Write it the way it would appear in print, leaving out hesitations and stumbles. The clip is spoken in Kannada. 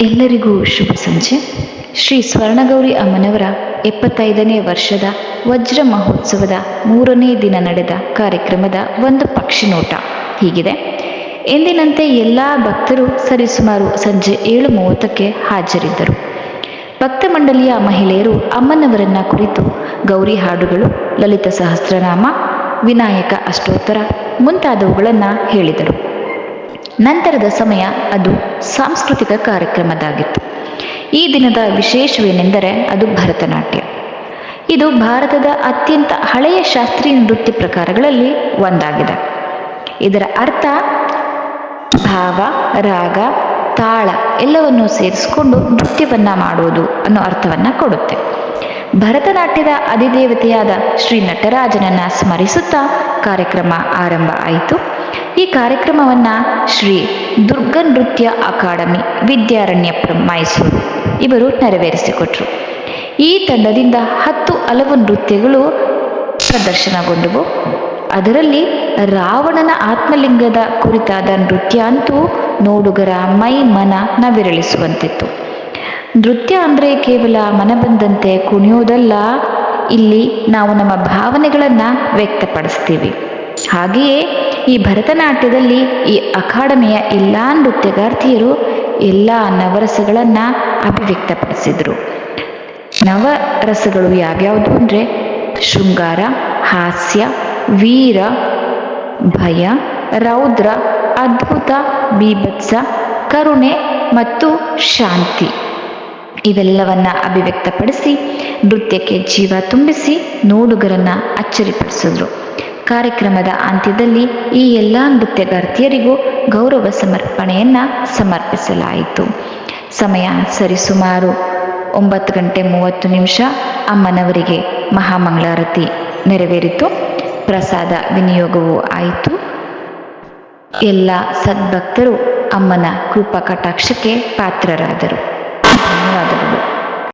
ಎಲ್ಲರಿಗೂ ಶುಭ ಸಂಜೆ. ಶ್ರೀ ಸ್ವರ್ಣಗೌರಿ ಅಮ್ಮನವರ 75ನೇ ವರ್ಷದ ವಜ್ರ ಮಹೋತ್ಸವದ 3ನೇ ದಿನ ನಡೆದ ಕಾರ್ಯಕ್ರಮದ ಒಂದು ಪಕ್ಷಿ ನೋಟ ಹೀಗಿದೆ. ಎಂದಿನಂತೆ ಎಲ್ಲ ಭಕ್ತರು ಸರಿಸುಮಾರು ಸಂಜೆ 7:30ಕ್ಕೆ ಹಾಜರಿದ್ದರು. ಭಕ್ತ ಮಂಡಳಿಯ ಮಹಿಳೆಯರು ಅಮ್ಮನವರನ್ನ ಕುರಿತು ಗೌರಿ ಹಾಡುಗಳು, ಲಲಿತ ಸಹಸ್ರನಾಮ, ವಿನಾಯಕ ಅಷ್ಟೋತ್ತರ ಮುಂತಾದವುಗಳನ್ನು ಹೇಳಿದರು. ನಂತರದ ಸಮಯ ಅದು ಸಾಂಸ್ಕೃತಿಕ ಕಾರ್ಯಕ್ರಮದಾಗಿತ್ತು. ಈ ದಿನದ ವಿಶೇಷವೇನೆಂದರೆ ಅದು ಭರತನಾಟ್ಯ. ಇದು ಭಾರತದ ಅತ್ಯಂತ ಹಳೆಯ ಶಾಸ್ತ್ರೀಯ ನೃತ್ಯ ಪ್ರಕಾರಗಳಲ್ಲಿ ಒಂದಾಗಿದೆ. ಇದರ ಅರ್ಥ ಭಾವ, ರಾಗ, ತಾಳ ಎಲ್ಲವನ್ನೂ ಸೇರಿಸಿಕೊಂಡು ನೃತ್ಯವನ್ನ ಮಾಡುವುದು ಅನ್ನೋ ಅರ್ಥವನ್ನ ಕೊಡುತ್ತೆ. ಭರತನಾಟ್ಯದ ಅಧಿದೇವತೆಯಾದ ಶ್ರೀ ನಟರಾಜನನ್ನ ಸ್ಮರಿಸುತ್ತಾ ಕಾರ್ಯಕ್ರಮ ಆರಂಭ ಆಯಿತು. ಈ ಕಾರ್ಯಕ್ರಮವನ್ನ ಶ್ರೀ ದುರ್ಗ ನೃತ್ಯ ಅಕಾಡೆಮಿ, ವಿದ್ಯಾರಣ್ಯಪುರಂ, ಮೈಸೂರು ಇವರು ನೆರವೇರಿಸಿಕೊಟ್ರು. ಈ ತಂಡದಿಂದ 10 ಹಲವು ನೃತ್ಯಗಳು ಪ್ರದರ್ಶನಗೊಂಡವು. ಅದರಲ್ಲಿ ರಾವಣನ ಆತ್ಮಲಿಂಗದ ಕುರಿತಾದ ನೃತ್ಯ ಅಂತೂ ನೋಡುಗರ ಮೈ ಮನ ನವಿರಳಿಸುವಂತಿತ್ತು. ನೃತ್ಯ ಅಂದರೆ ಕೇವಲ ಮನಬಂದಂತೆ ಕುಣಿಯೋದಲ್ಲ, ಇಲ್ಲಿ ನಾವು ನಮ್ಮ ಭಾವನೆಗಳನ್ನು ವ್ಯಕ್ತಪಡಿಸ್ತೀವಿ. ಹಾಗೆಯೇ ಈ ಭರತನಾಟ್ಯದಲ್ಲಿ ಈ ಅಕಾಡೆಮಿಯ ಎಲ್ಲ ನೃತ್ಯಗಾರ್ತಿಯರು ಎಲ್ಲ ನವರಸಗಳನ್ನು ಅಭಿವ್ಯಕ್ತಪಡಿಸಿದರು. ನವರಸಗಳು ಯಾವ್ಯಾವುದು ಅಂದರೆ ಶೃಂಗಾರ, ಹಾಸ್ಯ, ವೀರ, ಭಯ, ರೌದ್ರ, ಅದ್ಭುತ, ಬೀಭತ್ಸ, ಕರುಣೆ ಮತ್ತು ಶಾಂತಿ ಇವೆಲ್ಲವನ್ನ ಅಭಿವ್ಯಕ್ತಪಡಿಸಿ ನೃತ್ಯಕ್ಕೆ ಜೀವ ತುಂಬಿಸಿ ನೋಡುಗರನ್ನ ಅಚ್ಚರಿಪಡಿಸಿದ್ರು. ಕಾರ್ಯಕ್ರಮದ ಅಂತ್ಯದಲ್ಲಿ ಈ ಎಲ್ಲ ನೃತ್ಯಗಾರ್ತಿಯರಿಗೂ ಗೌರವ ಸಮರ್ಪಣೆಯನ್ನ ಸಮರ್ಪಿಸಲಾಯಿತು. ಸಮಯ ಸರಿಸುಮಾರು 9:30 ಅಮ್ಮನವರಿಗೆ ಮಹಾಮಂಗಳಾರತಿ ನೆರವೇರಿತು. ಪ್ರಸಾದ ವಿನಿಯೋಗವೂ ಆಯಿತು. ಎಲ್ಲ ಸದ್ಭಕ್ತರು ಅಮ್ಮನ ಕೃಪಾ ಕಟಾಕ್ಷಕ್ಕೆ ಪಾತ್ರರಾದರು.